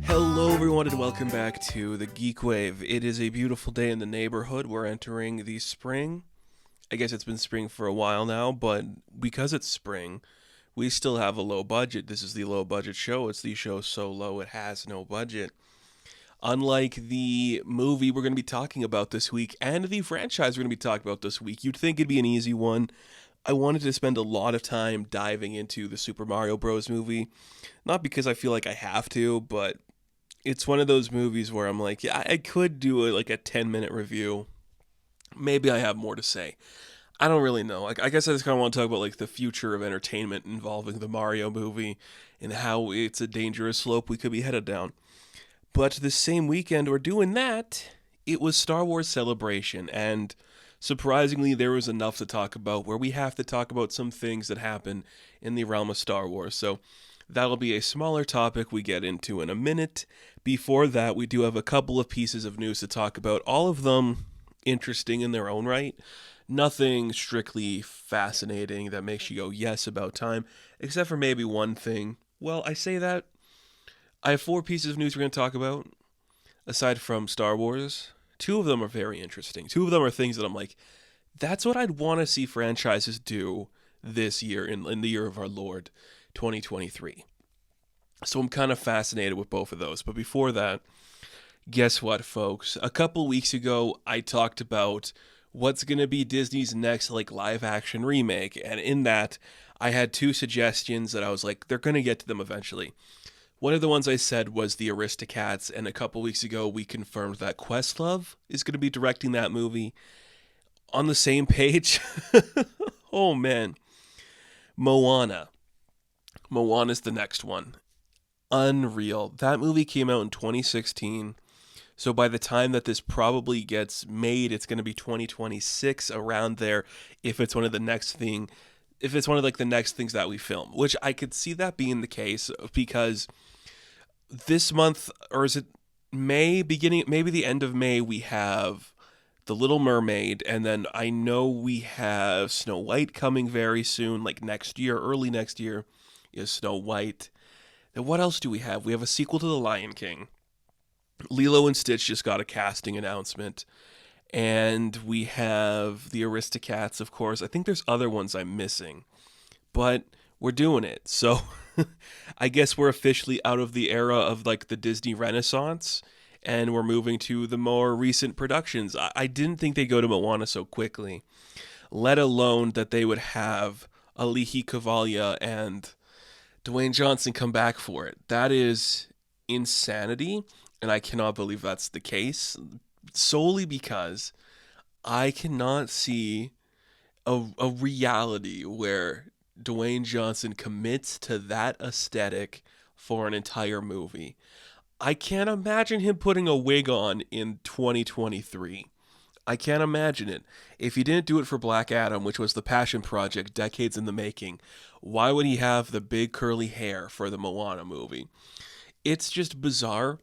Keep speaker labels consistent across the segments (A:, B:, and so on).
A: Hello everyone and welcome back to the GeekWave. It is a beautiful day in the neighborhood. We're entering the spring. I guess it's been spring for a while now, but because it's spring, we still have a low budget. This is the low budget show. It's the show so low it has no budget. Unlike the movie we're going to be talking about this week and the franchise we're going to be talking about this week, you'd think it'd be an easy one. I wanted to spend a lot of time diving into the Super Mario Bros. Movie. Not because I feel like I have to, but it's one of those movies where I'm like, yeah, I could do a 10-minute review. Maybe I have more to say. I don't really know. I guess I just kind of want to talk about the future of entertainment involving the Mario movie and how it's a dangerous slope we could be headed down. But the same weekend we're doing that, it was Star Wars Celebration, and surprisingly there was enough to talk about where we have to talk about some things that happen in the realm of Star Wars. So that'll be a smaller topic we get into in a minute. Before that, we do have a couple of pieces of news to talk about, all of them interesting in their own right. Nothing strictly fascinating that makes you go, yes, about time, except for maybe one thing. Well, I say that. I have 4 pieces of news we're going to talk about, aside from Star Wars. 2 of them are very interesting. 2 of them are things that I'm like, that's what I'd want to see franchises do this year, in the year of our Lord, 2023. So I'm kind of fascinated with both of those. But before that, guess what, folks? A couple weeks ago, I talked about what's going to be Disney's next live action remake. And in that, I had 2 suggestions that I was like, they're going to get to them eventually. One of the ones I said was the Aristocats, and a couple weeks ago we confirmed that Questlove is going to be directing that movie. On the same page, oh man, Moana. Moana's the next one. Unreal. That movie came out in 2016. So by the time that this probably gets made, it's going to be 2026, around there, if it's one of the next thing, if it's one of the next things that we film, which I could see that being the case, because this month, or is it May, beginning, maybe the end of May, we have The Little Mermaid, and then I know we have Snow White coming very soon, next year, early next year is Snow White. Then what else do we have? We have a sequel to The Lion King. Lilo and Stitch just got a casting announcement. And we have the Aristocats, of course. I think there's other ones I'm missing. But we're doing it. So I guess we're officially out of the era of the Disney Renaissance. And we're moving to the more recent productions. I didn't think they'd go to Moana so quickly. Let alone that they would have Alihi Kavalia and Dwayne Johnson come back for it. That is insanity, and I cannot believe that's the case, solely because I cannot see a reality where Dwayne Johnson commits to that aesthetic for an entire movie. I can't imagine him putting a wig on in 2023. I can't imagine it. If he didn't do it for Black Adam, which was the passion project decades in the making, why would he have the big curly hair for the Moana movie? It's just bizarre.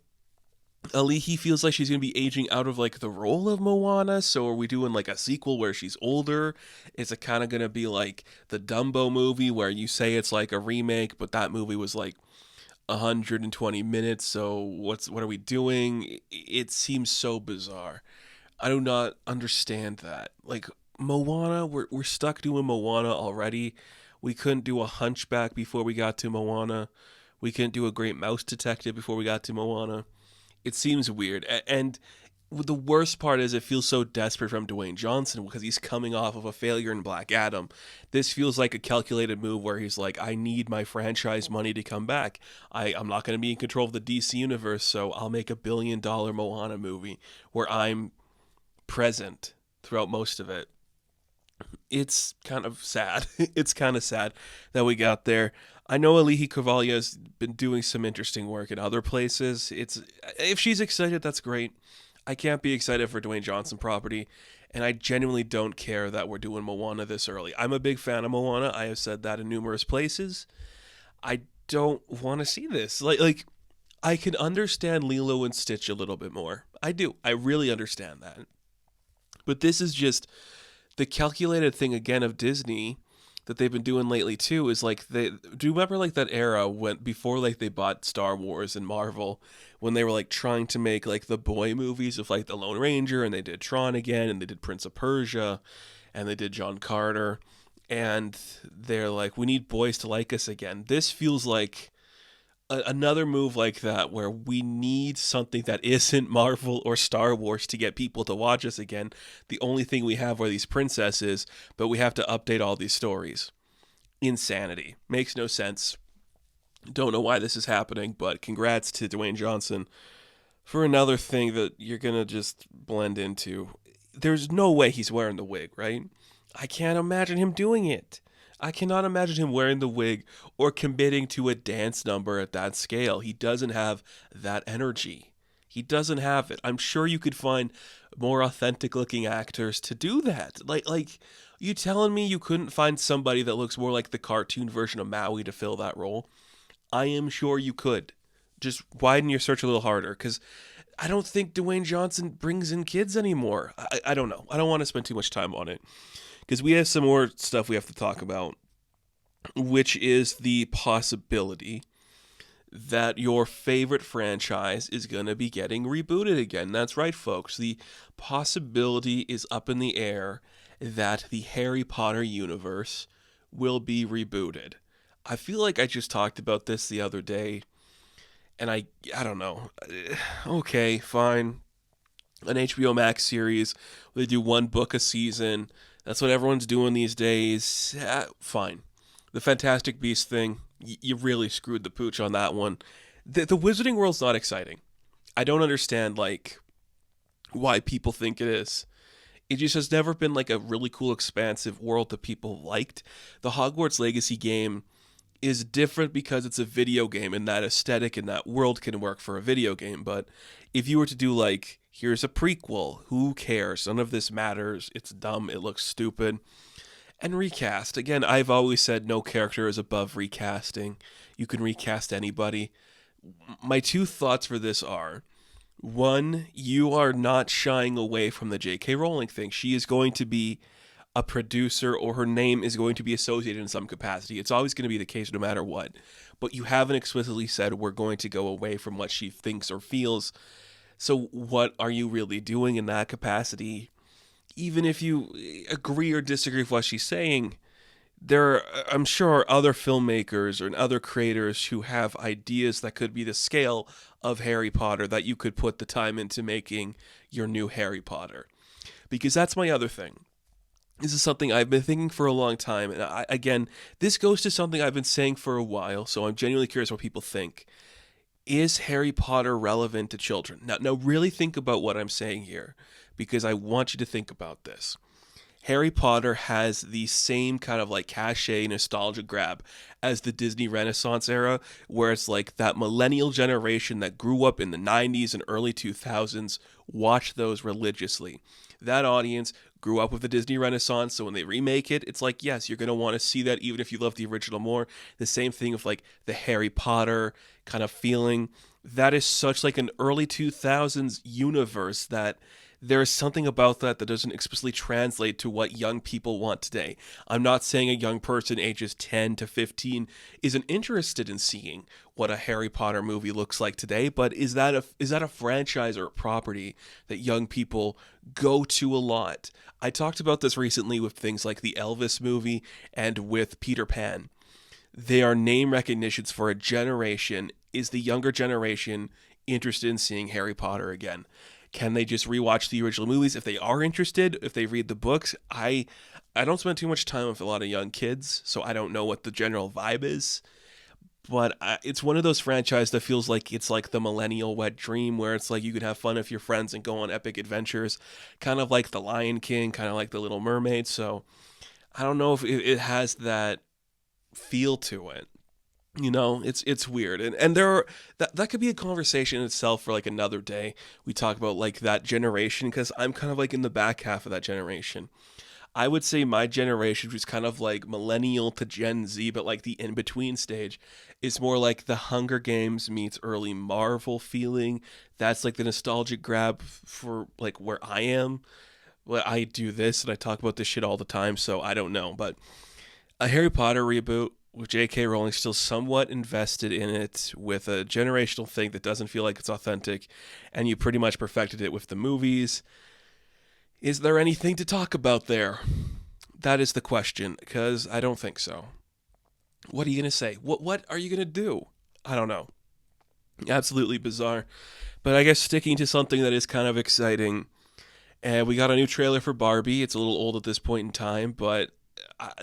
A: Alihi feels like she's going to be aging out of the role of Moana, so are we doing a sequel where she's older? Is it kind of going to be like the Dumbo movie where you say it's a remake, but that movie was 120 minutes, so what are we doing? It seems so bizarre. I do not understand that. Moana, we're stuck doing Moana already. We couldn't do a Hunchback before we got to Moana. We couldn't do a Great Mouse Detective before we got to Moana. It seems weird. And the worst part is it feels so desperate from Dwayne Johnson because he's coming off of a failure in Black Adam. This feels like a calculated move where he's like, I need my franchise money to come back. I'm not going to be in control of the DC universe, so I'll make $1 billion Moana movie where I'm present throughout most of it. It's kind of sad. It's kind of sad that we got there. I know Alihi Kavalia has been doing some interesting work in other places. If she's excited, that's great. I can't be excited for Dwayne Johnson property, and I genuinely don't care that we're doing Moana this early. I'm a big fan of Moana. I have said that in numerous places. I don't want to see this. I can understand Lilo and Stitch a little bit more. I do. I really understand that. But this is just the calculated thing again of Disney that they've been doing lately too is like they do you remember like that era when before like they bought Star Wars and Marvel when they were like trying to make like the boy movies of like the Lone Ranger and they did Tron again and they did Prince of Persia and they did John Carter and they're like we need boys to like us again. This feels like another move like that where we need something that isn't Marvel or Star Wars to get people to watch us again. The only thing we have are these princesses, but we have to update all these stories. Insanity. Makes no sense. Don't know why this is happening, but congrats to Dwayne Johnson for another thing that you're going to just blend into. There's no way he's wearing the wig, right? I can't imagine him doing it. I cannot imagine him wearing the wig or committing to a dance number at that scale. He doesn't have that energy. He doesn't have it. I'm sure you could find more authentic looking actors to do that. Like you telling me you couldn't find somebody that looks more like the cartoon version of Maui to fill that role? I am sure you could. Just widen your search a little harder because I don't think Dwayne Johnson brings in kids anymore. I don't know. I don't want to spend too much time on it because we have some more stuff we have to talk about, which is the possibility that your favorite franchise is going to be getting rebooted again. That's right, folks. The possibility is up in the air that the Harry Potter universe will be rebooted. I feel like I just talked about this the other day, and I don't know. Okay, fine. An HBO Max series, they do one book a season. That's what everyone's doing these days. Fine. The Fantastic Beasts thing, you really screwed the pooch on that one. The Wizarding World's not exciting. I don't understand, like, why people think it is. It just has never been, like, a really cool, expansive world that people liked. The Hogwarts Legacy game is different because it's a video game, and that aesthetic and that world can work for a video game. But if you were to do, like, here's a prequel, who cares? None of this matters. It's dumb. It looks stupid. And recast. Again, I've always said no character is above recasting. You can recast anybody. My two thoughts for this are, one, you are not shying away from the J.K. Rowling thing. She is going to be a producer, or her name is going to be associated in some capacity. It's always going to be the case no matter what. But you haven't explicitly said we're going to go away from what she thinks or feels. So what are you really doing in that capacity? Even if you agree or disagree with what she's saying, I'm sure, are other filmmakers or other creators who have ideas that could be the scale of Harry Potter that you could put the time into making your new Harry Potter. Because that's my other thing. This is something I've been thinking for a long time. And again, this goes to something I've been saying for a while, so I'm genuinely curious what people think. Is Harry Potter relevant to children? Now really think about what I'm saying here, because I want you to think about this. Harry Potter has the same kind of like cachet nostalgia grab as the Disney Renaissance era, where it's like that millennial generation that grew up in the 90s and early 2000s watched those religiously. That audience grew up with the Disney Renaissance, so when they remake it, it's like, yes, you're going to want to see that even if you love the original more. The same thing with like the Harry Potter kind of feeling. That is such like an early 2000s universe that there is something about that doesn't explicitly translate to what young people want today. I'm not saying a young person ages 10 to 15 isn't interested in seeing what a Harry Potter movie looks like today, but is that a franchise or a property that young people go to a lot? I talked about this recently with things like the Elvis movie and with Peter Pan. They are name recognitions for a generation. Is the younger generation interested in seeing Harry Potter again? Can they just rewatch the original movies? If they are interested, if they read the books, I don't spend too much time with a lot of young kids, so I don't know what the general vibe is. But it's one of those franchises that feels like it's like the millennial wet dream, where it's like you can have fun with your friends and go on epic adventures, kind of like The Lion King, kind of like The Little Mermaid. So I don't know if it has that feel to it. You know, it's weird, and there are that could be a conversation in itself for like another day. We talk about like that generation, because I'm kind of like in the back half of that generation. I would say my generation, which is kind of like millennial to Gen Z, but like the in between stage, is more like the Hunger Games meets early Marvel feeling. That's like the nostalgic grab for like where I am. Well, I do this and I talk about this shit all the time, so I don't know, but A Harry Potter reboot with J.K. Rowling still somewhat invested in it with a generational thing that doesn't feel like it's authentic, and you pretty much perfected it with the movies. Is there anything to talk about there? That is the question, because I don't think so. What are you going to say? What are you going to do? I don't know. Absolutely bizarre. But I guess sticking to something that is kind of exciting. And we got a new trailer for Barbie. It's a little old at this point in time, but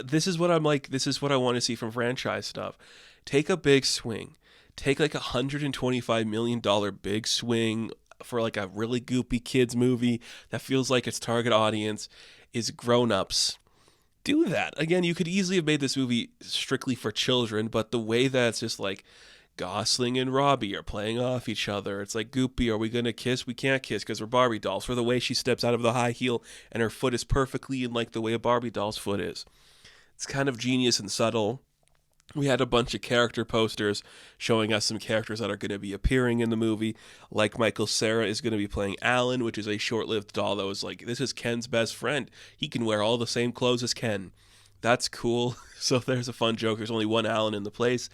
A: this is what I'm like. This is what I want to see from franchise stuff. Take a big swing. Take like $125 million big swing for like a really goopy kids movie that feels like its target audience is grown-ups. Do that. Again, you could easily have made this movie strictly for children, but the way that it's just like Gosling and Robbie are playing off each other. It's like, Goopy, are we going to kiss? We can't kiss because we're Barbie dolls. For the way she steps out of the high heel and her foot is perfectly in like the way a Barbie doll's foot is. It's kind of genius and subtle. We had a bunch of character posters showing us some characters that are going to be appearing in the movie. Like Michael Cera is going to be playing Alan, which is a short-lived doll that was like, this is Ken's best friend. He can wear all the same clothes as Ken. That's cool. So there's a fun joke. There's only one Alan in the place.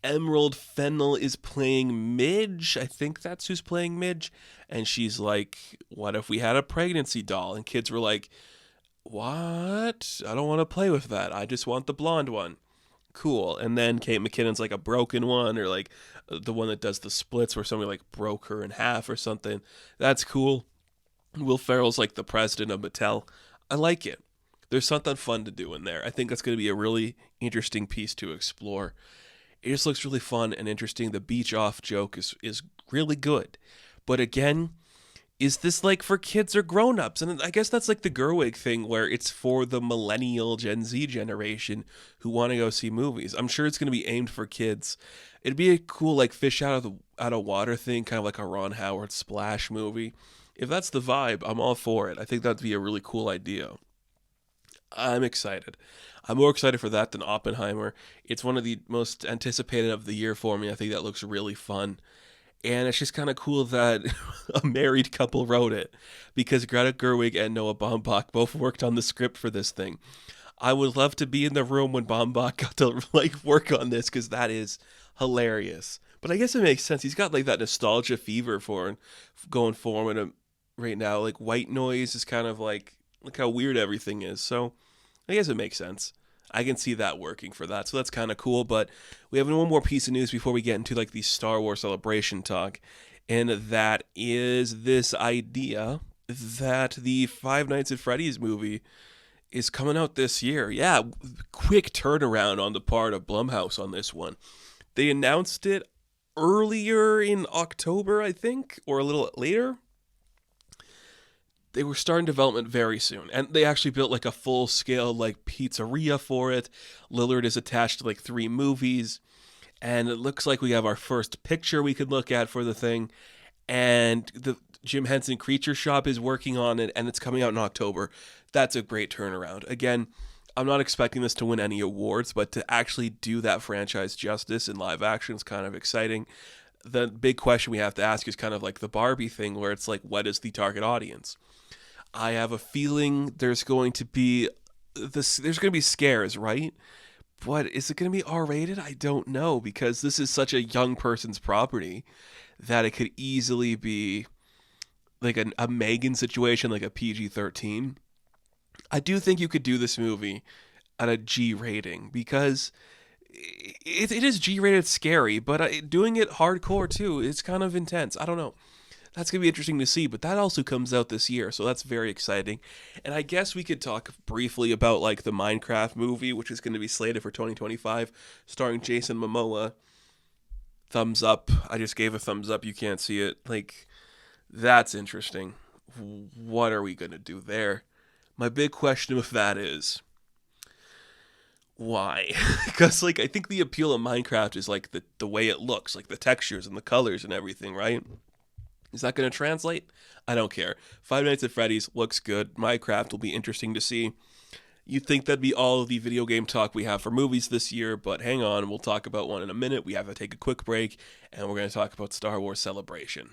A: Emerald Fennel is playing Midge. I think that's who's playing Midge. And she's like, what if we had a pregnancy doll? And kids were like, what? I don't want to play with that. I just want the blonde one. Cool. And then Kate McKinnon's like a broken one, or like the one that does the splits where somebody like broke her in half or something. That's cool. Will Ferrell's like the president of Mattel. I like it. There's something fun to do in there. I think that's going to be a really interesting piece to explore. It just looks really fun and interesting. The beach off joke is really good. But again, is this like for kids or grown-ups? And I guess that's like the Gerwig thing where it's for the millennial Gen Z generation who want to go see movies. I'm sure it's going to be aimed for kids. It'd be a cool like fish out of water thing, kind of like a Ron Howard Splash movie. If that's the vibe, I'm all for it. I think that'd be a really cool idea. I'm excited. I'm more excited for that than Oppenheimer. It's one of the most anticipated of the year for me. I think that looks really fun. And it's just kind of cool that a married couple wrote it, because Greta Gerwig and Noah Baumbach both worked on the script for this thing. I would love to be in the room when Baumbach got to like work on this, because that is hilarious. But I guess it makes sense. He's got like that nostalgia fever for going forward right now. Like White Noise is kind of like, look how weird everything is. So I guess it makes sense. I can see that working for that. So that's kind of cool. But we have one more piece of news before we get into like the Star Wars Celebration talk. And that is this idea that the Five Nights at Freddy's movie is coming out this year. Yeah, quick turnaround on the part of Blumhouse on this one. They announced it earlier in October, I think, or a little later. They were starting development very soon, and they actually built like a full-scale like pizzeria for it. Lillard is attached to like 3 movies, and it looks like we have our first picture we could look at for the thing. And the Jim Henson Creature Shop is working on it, and it's coming out in October. That's a great turnaround. Again, I'm not expecting this to win any awards, but to actually do that franchise justice in live action is kind of exciting. The big question we have to ask is kind of like the Barbie thing, where it's like, what is the target audience? I have a feeling there's going to be scares, right? But is it going to be R-rated? I don't know, because this is such a young person's property that it could easily be like a Megan situation, like a PG-13. I do think you could do this movie at a G rating, because it is G-rated scary, but doing it hardcore too, it's kind of intense. I don't know. That's going to be interesting to see, but that also comes out this year, so that's very exciting. And I guess we could talk briefly about like the Minecraft movie, which is going to be slated for 2025, starring Jason Momoa. Thumbs up. I just gave a thumbs up. You can't see it. Like, that's interesting. What are we going to do there? My big question with that is, why? Because like I think the appeal of Minecraft is like the way it looks, like the textures and the colors and everything, right? Is that going to translate? I don't care. Five Nights at Freddy's looks good. Minecraft will be interesting to see. You'd think that'd be all of the video game talk we have for movies this year, but hang on, we'll talk about one in a minute. We have to take a quick break, and we're going to talk about Star Wars Celebration.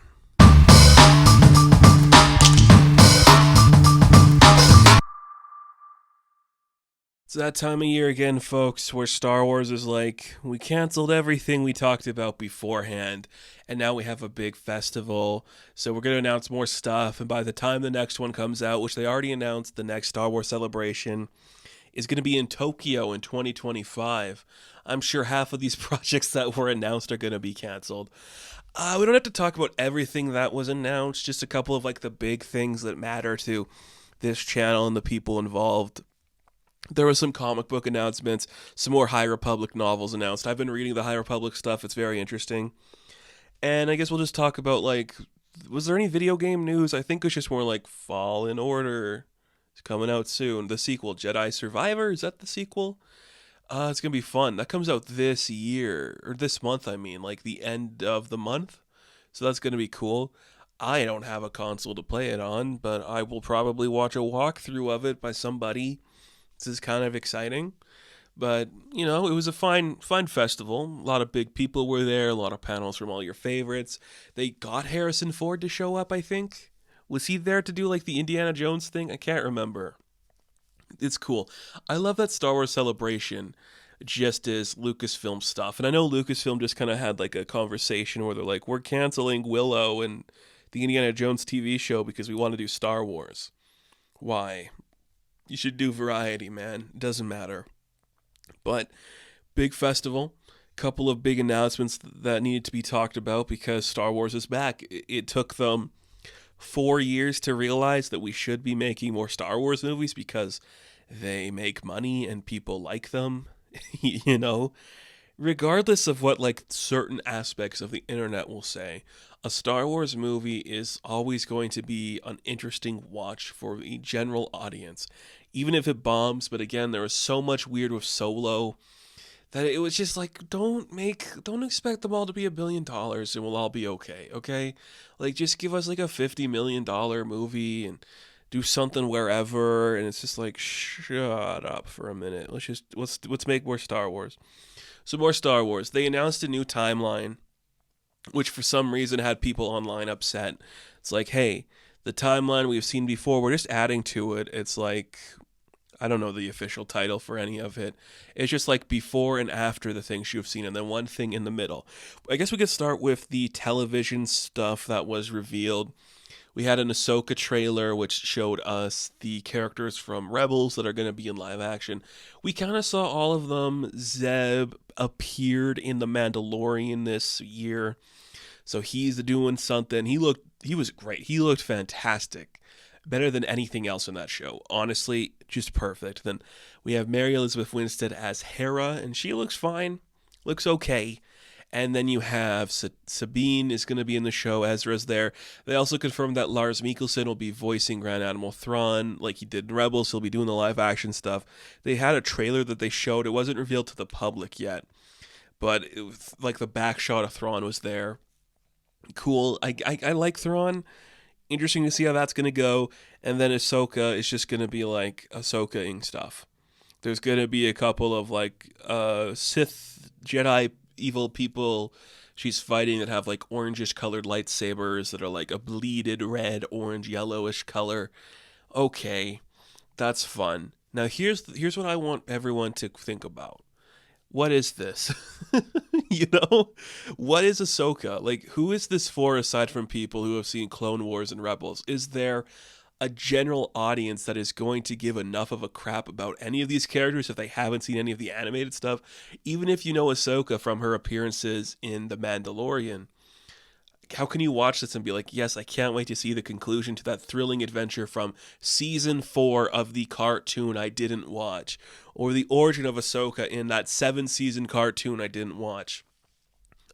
A: It's that time of year again, folks, where Star Wars is like, we canceled everything we talked about beforehand, and now we have a big festival. So we're going to announce more stuff, and by the time the next one comes out, which they already announced, the next Star Wars celebration is going to be in Tokyo in 2025. I'm sure half of these projects that were announced are going to be canceled. We don't have to talk about everything that was announced, just a couple of like the big things that matter to this channel and the people involved. There was some comic book announcements, some more High Republic novels announced. I've been reading the High Republic stuff. It's very interesting. And I guess we'll just talk about like, was there any video game news? I think it's just more like Fallen Order. It's coming out soon. The sequel, Jedi Survivor, is that the sequel? It's gonna be fun. That comes out this year or this month. I mean, like the end of the month. So that's gonna be cool. I don't have a console to play it on, but I will probably watch a walkthrough of it by somebody. This is kind of exciting. But, it was a fine festival. A lot of big people were there, a lot of panels from all your favorites. They got Harrison Ford to show up, I think. Was he there to do like the Indiana Jones thing? I can't remember. It's cool. I love that Star Wars celebration just as Lucasfilm stuff. And I know Lucasfilm just kind of had like a conversation where they're like, we're canceling Willow and the Indiana Jones TV show because we want to do Star Wars. Why? You should do variety, man. It doesn't matter. But big festival, couple of big announcements that needed to be talked about because Star Wars is back. It took them 4 years to realize that we should be making more Star Wars movies because they make money and people like them. you know, Regardless of what like certain aspects of the internet will say, a Star Wars movie is always going to be an interesting watch for the general audience, even if it bombs. But again, there was so much weird with Solo that it was just like, don't expect them all to be $1 billion and we'll all be okay. Okay, like just give us like a $50 million movie and do something wherever. And it's just like, shut up for a minute. Let's make more Star Wars. So more Star Wars. They announced a new timeline, which for some reason had people online upset. It's like, hey, the timeline we've seen before, we're just adding to it. It's like, I don't know the official title for any of it. It's just like before and after the things you've seen, and then one thing in the middle. I guess we could start with the television stuff that was revealed. We had an Ahsoka trailer which showed us the characters from Rebels that are going to be in live action. We kind of saw all of them. Zeb appeared in The Mandalorian this year, so he's doing something. He was great. He looked fantastic. Better than anything else in that show. Honestly, just perfect. Then we have Mary Elizabeth Winstead as Hera, and she looks fine. Looks okay. And then you have Sabine is going to be in the show. Ezra's there. They also confirmed that Lars Mikkelsen will be voicing Grand Admiral Thrawn like he did in Rebels. He'll be doing the live action stuff. They had a trailer that they showed. It wasn't revealed to the public yet, but it was, like the back shot of Thrawn was there. Cool. I like Thrawn. Interesting to see how that's going to go. And then Ahsoka is just going to be like Ahsoka-ing stuff. There's going to be a couple of like Sith Jedi evil people she's fighting that have like orangish colored lightsabers that are like a bleeded red, orange, yellowish color. Okay, that's fun. Now here's what I want everyone to think about. What is this? you know? What is Ahsoka? Like, who is this for aside from people who have seen Clone Wars and Rebels? Is there a general audience that is going to give enough of a crap about any of these characters if they haven't seen any of the animated stuff? Even if you know Ahsoka from her appearances in The Mandalorian, how can you watch this and be like, yes, I can't wait to see the conclusion to that thrilling adventure from season 4 of the cartoon I didn't watch, or the origin of Ahsoka in that 7-season cartoon I didn't watch?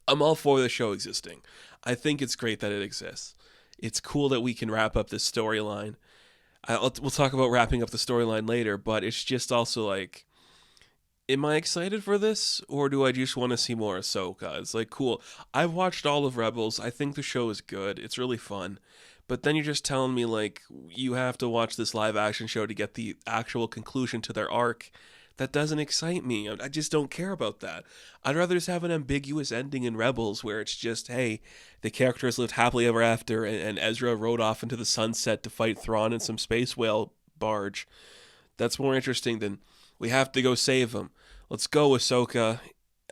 A: I'm all for the show existing. I think it's great that it exists. It's cool that we can wrap up this storyline. We'll talk about wrapping up the storyline later, but it's just also like, am I excited for this, or do I just want to see more Ahsoka? It's like, cool. I've watched all of Rebels. I think the show is good. It's really fun. But then you're just telling me, like, you have to watch this live action show to get the actual conclusion to their arc. That doesn't excite me. I just don't care about that. I'd rather just have an ambiguous ending in Rebels where it's just, hey, the characters lived happily ever after, and Ezra rode off into the sunset to fight Thrawn in some space whale barge. That's more interesting than We have to go save him. Let's go, Ahsoka.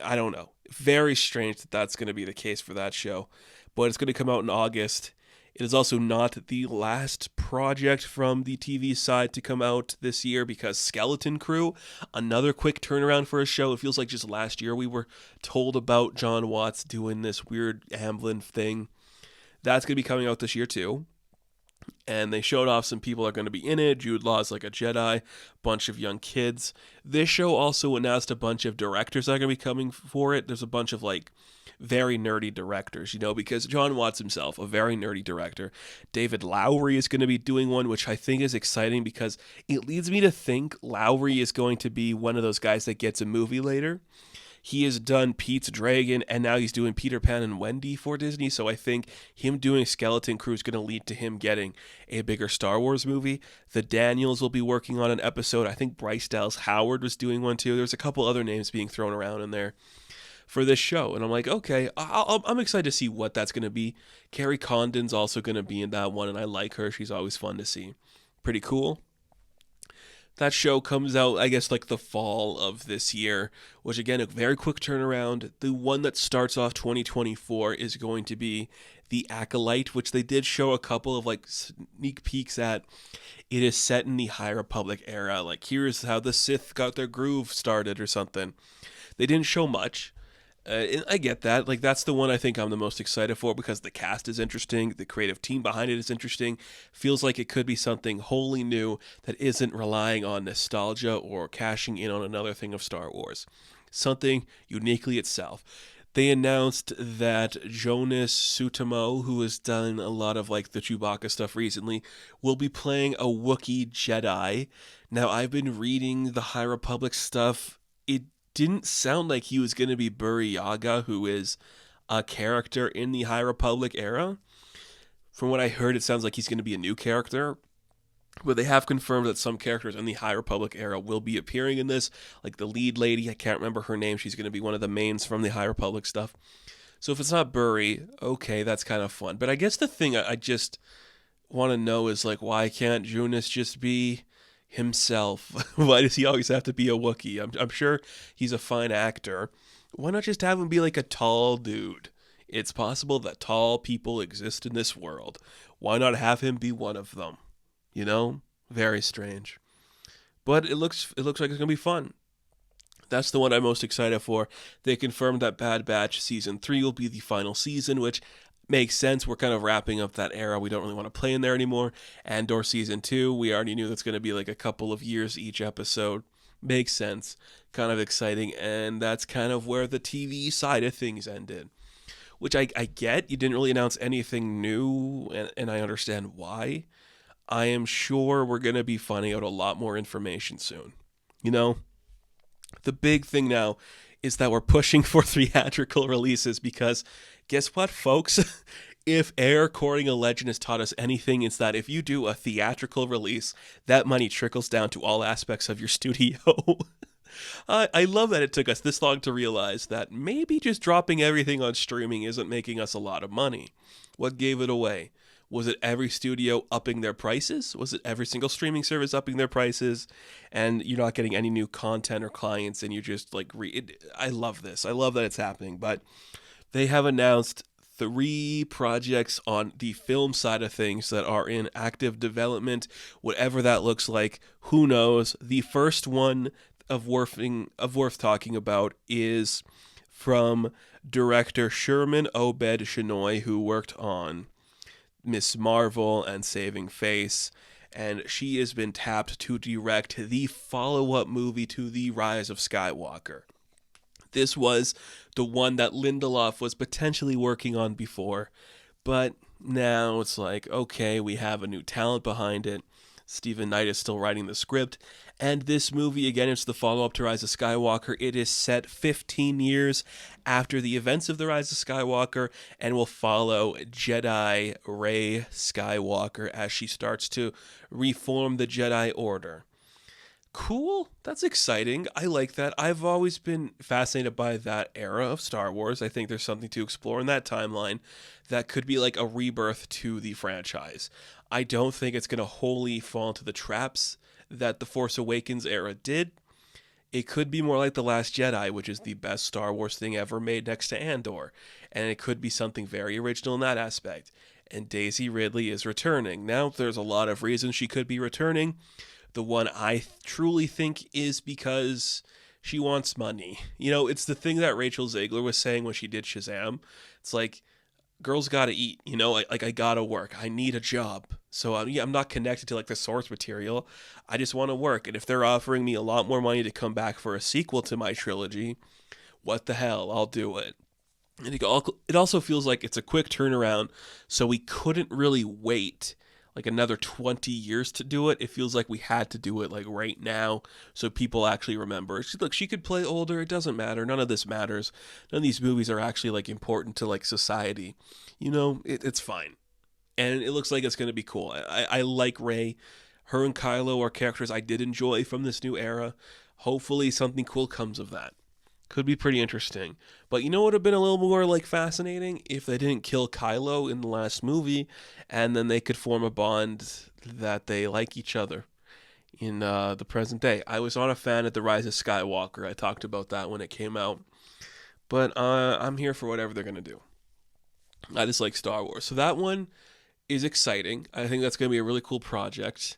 A: I don't know. Very strange that that's going to be the case for that show. But it's going to come out in August. It is also not the last project from the TV side to come out this year because Skeleton Crew, another quick turnaround for a show. It feels like just last year we were told about John Watts doing this weird Hamlin thing. That's going to be coming out this year too. And they showed off some people are going to be in it. Jude Law's like a Jedi, bunch of young kids. This show also announced a bunch of directors that are going to be coming for it. There's a bunch of like very nerdy directors, because John Watts himself, a very nerdy director. David Lowery is going to be doing one, which I think is exciting because it leads me to think Lowery is going to be one of those guys that gets a movie later. He has done Pete's Dragon, and now he's doing Peter Pan and Wendy for Disney, so I think him doing Skeleton Crew is going to lead to him getting a bigger Star Wars movie. The Daniels will be working on an episode. I think Bryce Dallas Howard was doing one too. There's a couple other names being thrown around in there for this show, and I'm like, okay, I'm excited to see what that's going to be. Carrie Condon's also going to be in that one, and I like her. She's always fun to see. Pretty cool. That show comes out, I guess, like the fall of this year, which again, a very quick turnaround. The one that starts off 2024 is going to be The Acolyte, which they did show a couple of like sneak peeks at. It is set in the High Republic era. Like, here's how the Sith got their groove started or something. They didn't show much. I get that. Like, that's the one I think I'm the most excited for because the cast is interesting. The creative team behind it is interesting. Feels like it could be something wholly new that isn't relying on nostalgia or cashing in on another thing of Star Wars. Something uniquely itself. They announced that Jonas Suotamo, who has done a lot of like the Chewbacca stuff recently, will be playing a Wookiee Jedi. Now, I've been reading the High Republic stuff. It didn't sound like he was going to be Buri Yaga, who is a character in the High Republic era. From what I heard, it sounds like he's going to be a new character. But they have confirmed that some characters in the High Republic era will be appearing in this. Like the lead lady, I can't remember her name. She's going to be one of the mains from the High Republic stuff. So if it's not Buri, okay, that's kind of fun. But I guess the thing I just want to know is, like, why can't Jonas just be himself? Why does he always have to be a Wookiee? I'm sure he's a fine actor. Why not just have him be like a tall dude? It's possible that tall people exist in this world. Why not have him be one of them? Very strange. But it looks like it's going to be fun. That's the one I'm most excited for. They confirmed that Bad Batch Season 3 will be the final season, which makes sense. We're kind of wrapping up that era. We don't really want to play in there anymore. Andor Season 2, we already knew that's going to be like a couple of years each episode. Makes sense. Kind of exciting. And that's kind of where the TV side of things ended. Which I get. You didn't really announce anything new, and I understand why. I am sure we're going to be finding out a lot more information soon. The big thing now is that we're pushing for theatrical releases because guess what, folks? If Air Courting a Legend has taught us anything, it's that if you do a theatrical release, that money trickles down to all aspects of your studio. I love that it took us this long to realize that maybe just dropping everything on streaming isn't making us a lot of money. What gave it away? Was it every studio upping their prices? Was it every single streaming service upping their prices? And you're not getting any new content or clients, and you're just like, I love this. I love that it's happening. But they have announced 3 projects on the film side of things that are in active development. Whatever that looks like, who knows? The first one of worth talking about is from director Sherman Obed Chinoy, who worked on Miss Marvel and Saving Face, and she has been tapped to direct the follow-up movie to The Rise of Skywalker. This was the one that Lindelof was potentially working on before, but now it's like, okay, we have a new talent behind it. Stephen Knight is still writing the script, and this movie, again, it's the follow-up to Rise of Skywalker. It is set 15 years after the events of the Rise of Skywalker, and will follow Jedi Rey Skywalker as she starts to reform the Jedi Order. Cool. That's exciting. I like that. I've always been fascinated by that era of Star Wars. I think there's something to explore in that timeline that could be like a rebirth to the franchise. I don't think it's going to wholly fall into the traps that the Force Awakens era did. It could be more like The Last Jedi, which is the best Star Wars thing ever made next to Andor. And it could be something very original in that aspect. And Daisy Ridley is returning. Now, there's a lot of reasons she could be returning. The one I truly think is because she wants money. You know, it's the thing that Rachel Zegler was saying when she did Shazam. It's like, girls gotta eat, you know, I gotta work. I need a job. So yeah, I'm not connected to like the source material. I just want to work. And if they're offering me a lot more money to come back for a sequel to my trilogy, what the hell? I'll do it. And it also feels like it's a quick turnaround, so we couldn't really wait like another 20 years to do it. It feels like we had to do it like right now so people actually remember. Look, she could play older. It doesn't matter. None of this matters. None of these movies are actually like important to like society. You know, it's fine. And it looks like it's going to be cool. I like Rey. Her and Kylo are characters I did enjoy from this new era. Hopefully something cool comes of that. Could be pretty interesting. But you know what would have been a little more like fascinating? If they didn't kill Kylo in the last movie, and then they could form a bond that they like each other in the present day. I was not a fan of The Rise of Skywalker. I talked about that when it came out. But I'm here for whatever they're going to do. I just like Star Wars. So that one is exciting. I think that's going to be a really cool project.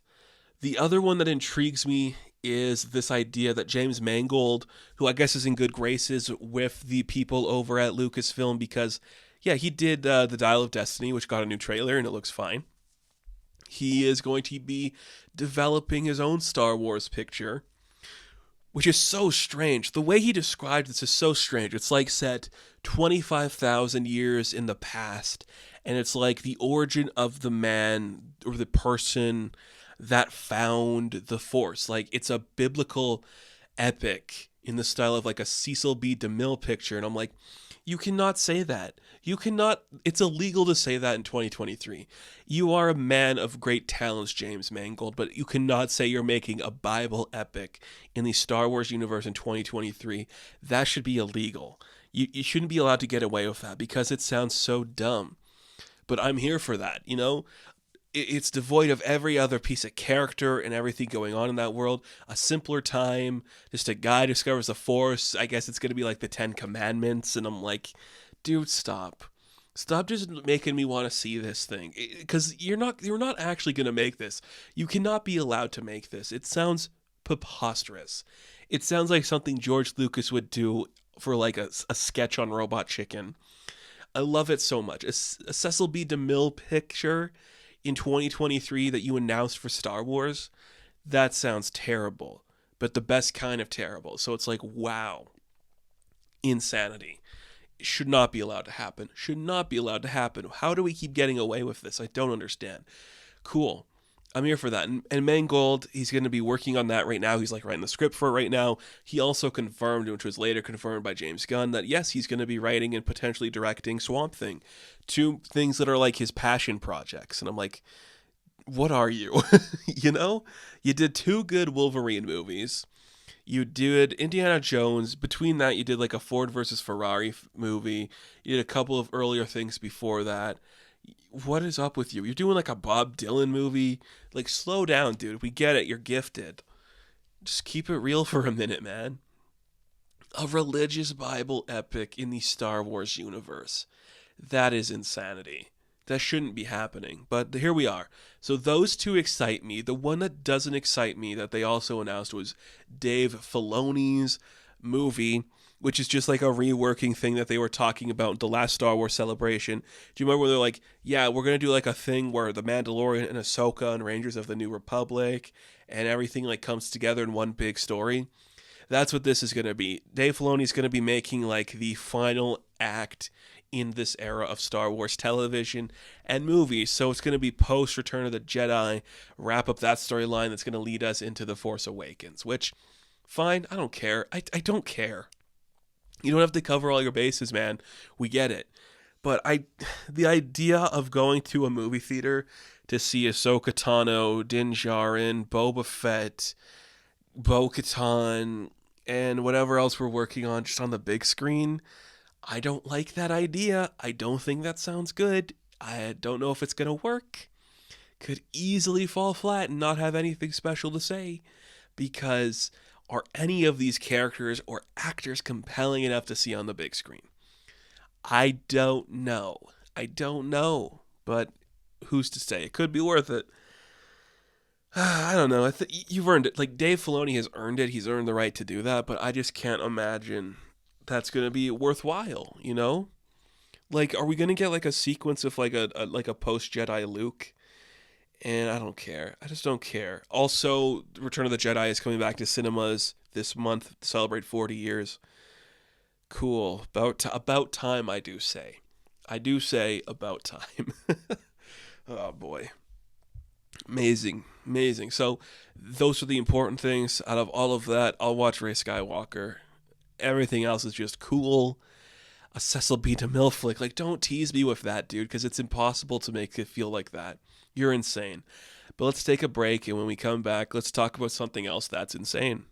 A: The other one that intrigues me is this idea that James Mangold, who I guess is in good graces with the people over at Lucasfilm because, yeah, he did The Dial of Destiny, which got a new trailer and it looks fine. He is going to be developing his own Star Wars picture, which is so strange. The way he described this is so strange. It's like set 25,000 years in the past, and it's like the origin of the man or the person that found the Force. Like, it's a biblical epic in the style of like a Cecil B. DeMille picture. And I'm like, you cannot say that. You cannot, it's illegal to say that in 2023. You are a man of great talents, James Mangold, but you cannot say you're making a Bible epic in the Star Wars universe in 2023. That should be illegal. You shouldn't be allowed to get away with that because it sounds so dumb. But I'm here for that, you know? It's devoid of every other piece of character and everything going on in that world. A simpler time, just a guy discovers the Force. I guess it's going to be like the Ten Commandments. And I'm like, dude, stop. Stop just making me want to see this thing. Because you're not actually going to make this. You cannot be allowed to make this. It sounds preposterous. It sounds like something George Lucas would do for like a sketch on Robot Chicken. I love it so much. A Cecil B. DeMille picture in 2023 that you announced for Star Wars, that sounds terrible, but the best kind of terrible. So it's like, wow, insanity. It should not be allowed to happen. Should not be allowed to happen. How do we keep getting away with this? I don't understand. Cool. I'm here for that. And Mangold, he's going to be working on that right now. He's like writing the script for it right now. He also confirmed, which was later confirmed by James Gunn, that yes, he's going to be writing and potentially directing Swamp Thing. Two things that are like his passion projects. And I'm like, what are you? You know? You did two good Wolverine movies. You did Indiana Jones. Between that, you did like a Ford versus Ferrari movie. You did a couple of earlier things before that. What is up with you? You're doing like a Bob Dylan movie. Like, slow down, dude. We get it. You're gifted. Just keep it real for a minute, man. A religious Bible epic in the Star Wars universe. That is insanity. That shouldn't be happening. But here we are. So those two excite me. The one that doesn't excite me that they also announced was Dave Filoni's movie, which is just like a reworking thing that they were talking about in the last Star Wars Celebration. Do you remember where they're like, yeah, we're going to do like a thing where the Mandalorian and Ahsoka and Rangers of the New Republic and everything like comes together in one big story? That's what this is going to be. Dave Filoni's going to be making like the final act in this era of Star Wars television and movies. So it's going to be post Return of the Jedi, wrap up that storyline that's going to lead us into The Force Awakens, which, fine, I don't care. I don't care. You don't have to cover all your bases, man. We get it. But the idea of going to a movie theater to see Ahsoka Tano, Din Djarin, Boba Fett, Bo-Katan, and whatever else we're working on just on the big screen, I don't like that idea. I don't think that sounds good. I don't know if it's going to work. Could easily fall flat and not have anything special to say because are any of these characters or actors compelling enough to see on the big screen? I don't know. I don't know. But who's to say? It could be worth it. I don't know. You've earned it. Like, Dave Filoni has earned it. He's earned the right to do that. But I just can't imagine that's going to be worthwhile, you know? Like, are we going to get like a sequence of like a post Jedi Luke? And I don't care. I just don't care. Also, Return of the Jedi is coming back to cinemas this month to celebrate 40 years. Cool. About time, I do say. I do say about time. Oh boy. Amazing. Amazing. So, those are the important things. Out of all of that, I'll watch Ray Skywalker. Everything else is just cool. A Cecil B. DeMille flick. Like, don't tease me with that, dude, because it's impossible to make it feel like that. You're insane. But let's take a break, and when we come back, let's talk about something else that's insane.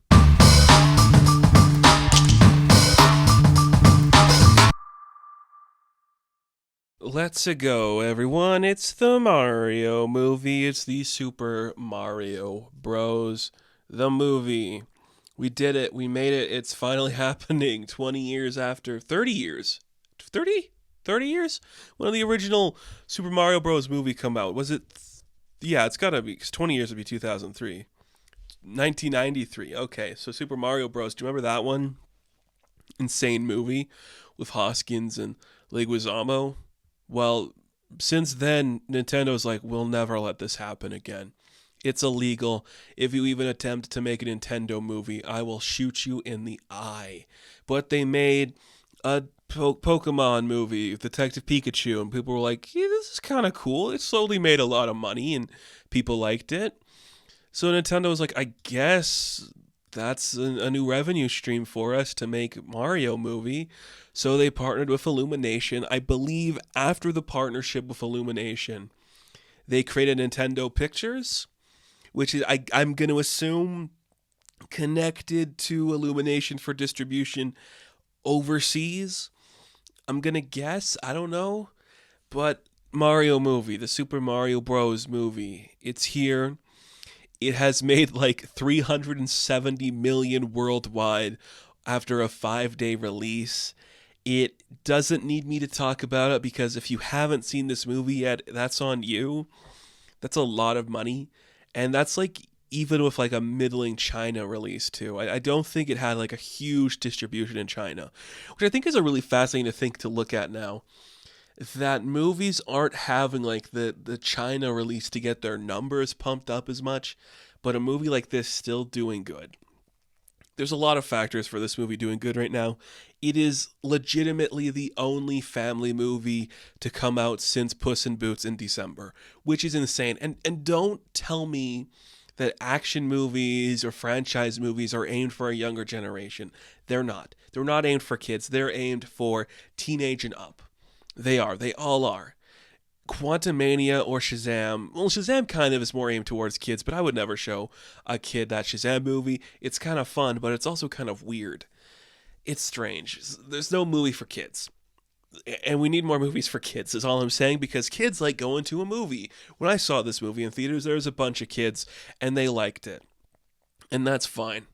A: Let's go, everyone. It's the Mario movie. It's the Super Mario Bros. The movie. We did it. We made it. It's finally happening 20 years after. 30 years. 30? 30 years? When did the original Super Mario Bros. Movie come out? Was it? Yeah, it's got to be. 'Cause 20 years would be 2003. 1993. Okay, so Super Mario Bros. Do you remember that one? Insane movie with Hoskins and Leguizamo. Well, since then, Nintendo's like, we'll never let this happen again. It's illegal. If you even attempt to make a Nintendo movie, I will shoot you in the eye. But they made a Pokemon movie, Detective Pikachu, and people were like, yeah, this is kind of cool. It slowly made a lot of money, and people liked it. So Nintendo was like, I guess that's a new revenue stream for us to make Mario movie. So they partnered with Illumination. I believe after the partnership with Illumination, they created Nintendo Pictures, which is, I'm going to assume, connected to Illumination for distribution overseas. I'm going to guess. I don't know. But Mario movie, the Super Mario Bros. Movie, it's here. It has made like 370 million worldwide after a 5-day release. It doesn't need me to talk about it because if you haven't seen this movie yet, that's on you. That's a lot of money. And that's like even with like a middling China release too. I don't think it had like a huge distribution in China, which I think is a really fascinating thing to look at now. That movies aren't having like the China release to get their numbers pumped up as much, but a movie like this still doing good. There's a lot of factors for this movie doing good right now. It is legitimately the only family movie to come out since Puss in Boots in December, which is insane. And don't tell me that action movies or franchise movies are aimed for a younger generation. They're not. They're not aimed for kids. They're aimed for teenage and up. They are. They all are. Quantumania or Shazam. Well, Shazam kind of is more aimed towards kids, but I would never show a kid that Shazam movie. It's kind of fun, but it's also kind of weird. It's strange. There's no movie for kids. And we need more movies for kids, is all I'm saying, because kids like going to a movie. When I saw this movie in theaters, there was a bunch of kids, and they liked it. And that's fine.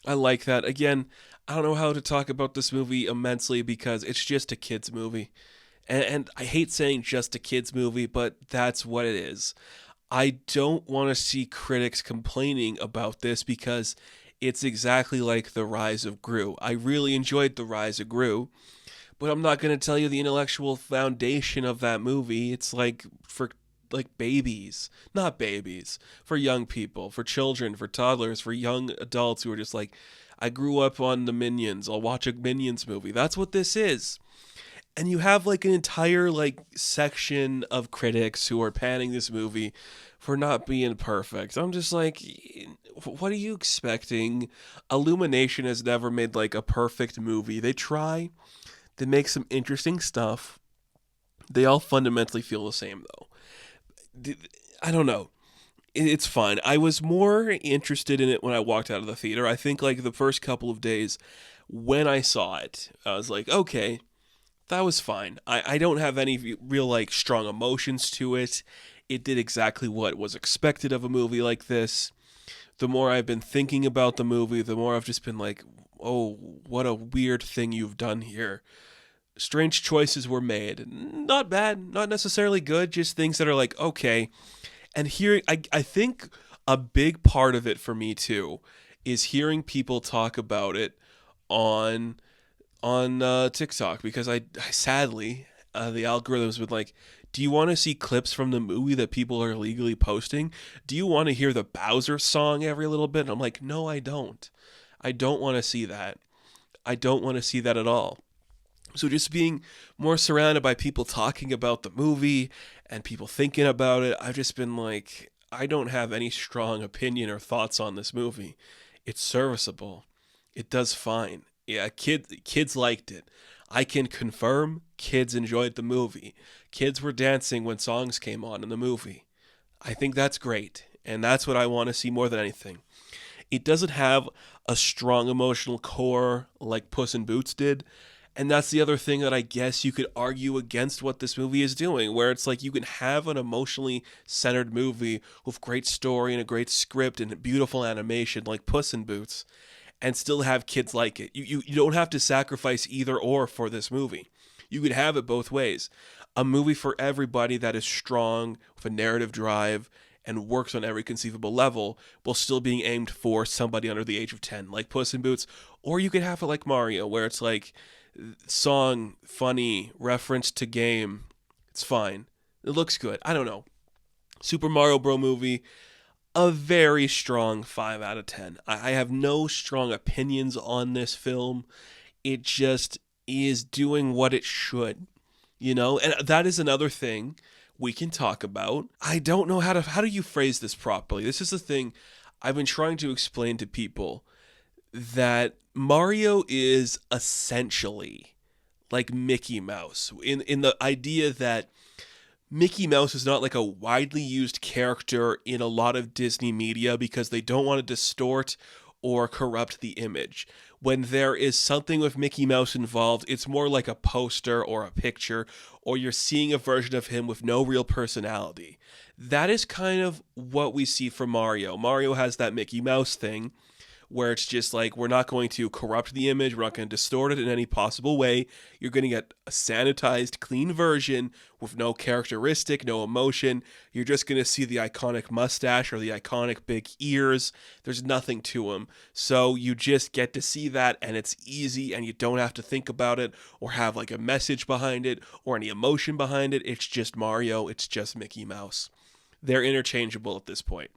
A: I like that. Again, I don't know how to talk about this movie immensely because it's just a kids movie. And I hate saying just a kids movie, but that's what it is. I don't want to see critics complaining about this because it's exactly like The Rise of Gru. I really enjoyed The Rise of Gru, but I'm not going to tell you the intellectual foundation of that movie. It's like for like babies, not babies, for young people, for children, for toddlers, for young adults who are just like, I grew up on the Minions. I'll watch a Minions movie. That's what this is. And you have like an entire like section of critics who are panning this movie for not being perfect. I'm just like, what are you expecting? Illumination has never made like a perfect movie. They try, they make some interesting stuff. They all fundamentally feel the same though. I don't know. It's fine. I was more interested in it when I walked out of the theater. I think like the first couple of days when I saw it, I was like, okay, that was fine. I don't have any real like strong emotions to it. It did exactly what was expected of a movie like this. the more I've been thinking about the movie, the more I've just been like, oh, what a weird thing you've done here. Strange choices were made. Not bad, not necessarily good, just things that are like, okay. And here, I think a big part of it for me too is hearing people talk about it on TikTok, because I sadly, the algorithm's been like, do you want to see clips from the movie that people are illegally posting? Do you want to hear the Bowser song every little bit? And I'm like, no, I don't. I don't want to see that. I don't want to see that at all. So just being more surrounded by people talking about the movie and people thinking about it, I've just been like, I don't have any strong opinion or thoughts on this movie. It's serviceable. It does fine. Yeah, kids liked it. I can confirm kids enjoyed the movie. Kids were dancing when songs came on in the movie. I think that's great, and that's what I want to see more than anything. It doesn't have a strong emotional core like Puss in Boots did. And that's the other thing that I guess you could argue against what this movie is doing, where it's like you can have an emotionally centered movie with great story and a great script and beautiful animation like Puss in Boots, and still have kids like it. You don't have to sacrifice either or for this movie. You could have it both ways. A movie for everybody that is strong, with a narrative drive, and works on every conceivable level, while still being aimed for somebody under the age of 10, like Puss in Boots. Or you could have it like Mario, where it's like song, funny, reference to game. It's fine. It looks good. I don't know. Super Mario Bros. Movie, a very strong 5 out of 10. I have no strong opinions on this film. It just is doing what it should, And that is another thing we can talk about. I don't know how do you phrase this properly. This is the thing I've been trying to explain to people, that Mario is essentially like Mickey Mouse in the idea that Mickey Mouse is not like a widely used character in a lot of Disney media because they don't want to distort or corrupt the image. When there is something with Mickey Mouse involved, it's more like a poster or a picture, or you're seeing a version of him with no real personality. That is kind of what we see for Mario. Mario has that Mickey Mouse thing, where it's just like, we're not going to corrupt the image, we're not going to distort it in any possible way. You're going to get a sanitized, clean version with no characteristic, no emotion. You're just going to see the iconic mustache or the iconic big ears. There's nothing to him. So you just get to see that, and it's easy, and you don't have to think about it or have like a message behind it or any emotion behind it. It's just Mario. It's just Mickey Mouse. They're interchangeable at this point.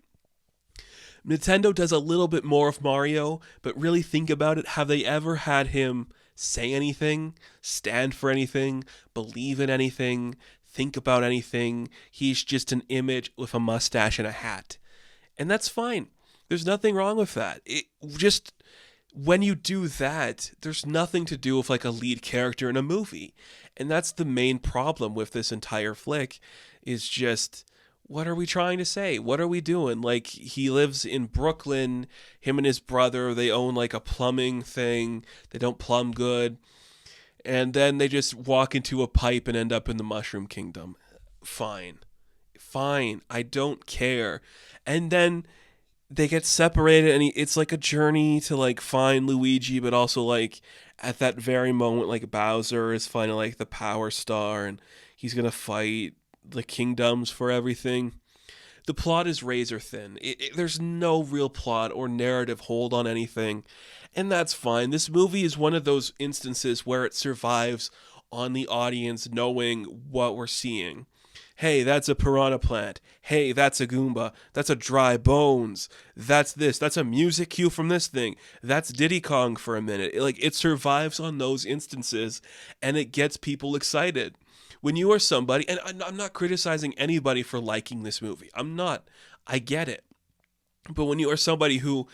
A: Nintendo does a little bit more of Mario, but really think about it. Have they ever had him say anything, stand for anything, believe in anything, think about anything? He's just an image with a mustache and a hat. And that's fine. There's nothing wrong with that. It just, when you do that, there's nothing to do with like a lead character in a movie. And that's the main problem with this entire flick, is just, what are we trying to say? What are we doing? Like, he lives in Brooklyn, him and his brother, they own like a plumbing thing. They don't plumb good. And then they just walk into a pipe and end up in the Mushroom Kingdom. Fine. I don't care. And then they get separated, and it's like a journey to like find Luigi, but also like at that very moment, like Bowser is finding like the Power Star, and he's going to fight the kingdoms for everything. The plot is razor thin. There's no real plot or narrative hold on anything, and that's fine. This movie is one of those instances where it survives on the audience knowing what we're seeing. Hey, that's a piranha plant. Hey, that's a Goomba. That's a dry bones. That's this. That's a music cue from this thing. That's Diddy Kong for a minute. It survives on those instances, and it gets people excited. When you are somebody, and I'm not criticizing anybody for liking this movie. I'm not. I get it. But when you are somebody who,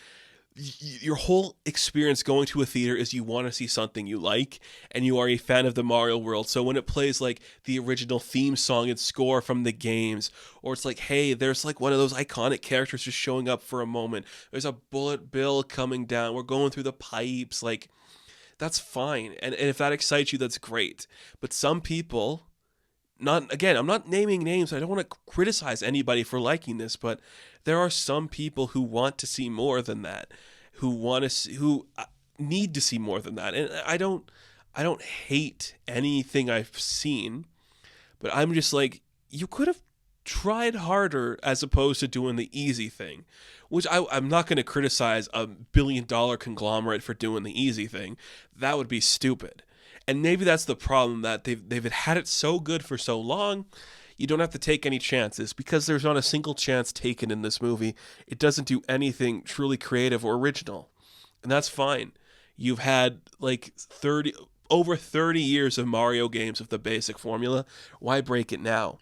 A: your whole experience going to a theater is you want to see something you like, and you are a fan of the Mario world. So when it plays like the original theme song and score from the games, or it's like, hey, there's like one of those iconic characters just showing up for a moment. There's a bullet bill coming down. We're going through the pipes. Like, that's fine. And if that excites you, that's great. But some people not again, I'm not naming names. I don't want to criticize anybody for liking this, but there are some people who want to see more than that, who want to see, who need to see more than that. And I don't hate anything I've seen, but I'm just like, you could have tried harder as opposed to doing the easy thing, which I'm not going to criticize a $1 billion conglomerate for doing the easy thing. That would be stupid. And maybe that's the problem, that they've had it so good for so long, you don't have to take any chances, because there's not a single chance taken in this movie. It doesn't do anything truly creative or original. And that's fine. You've had like over 30 years of Mario games with the basic formula. Why break it now?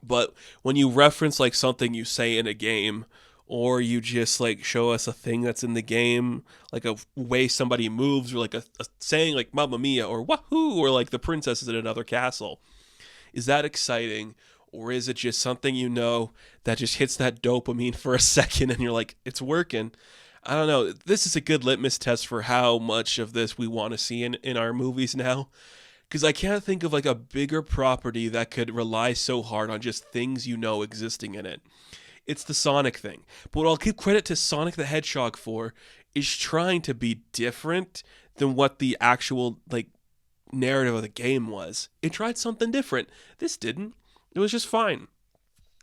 A: But when you reference like something you say in a game, or you just like show us a thing that's in the game, like a way somebody moves, or like a saying like Mamma Mia or Wahoo, or like the princess is in another castle, is that exciting? Or is it just something that just hits that dopamine for a second and you're like, it's working? I don't know. This is a good litmus test for how much of this we want to see in our movies now. Because I can't think of like a bigger property that could rely so hard on just things existing in it. It's the Sonic thing. But what I'll give credit to Sonic the Hedgehog for is trying to be different than what the actual like narrative of the game was. It tried something different. This didn't. It was just fine.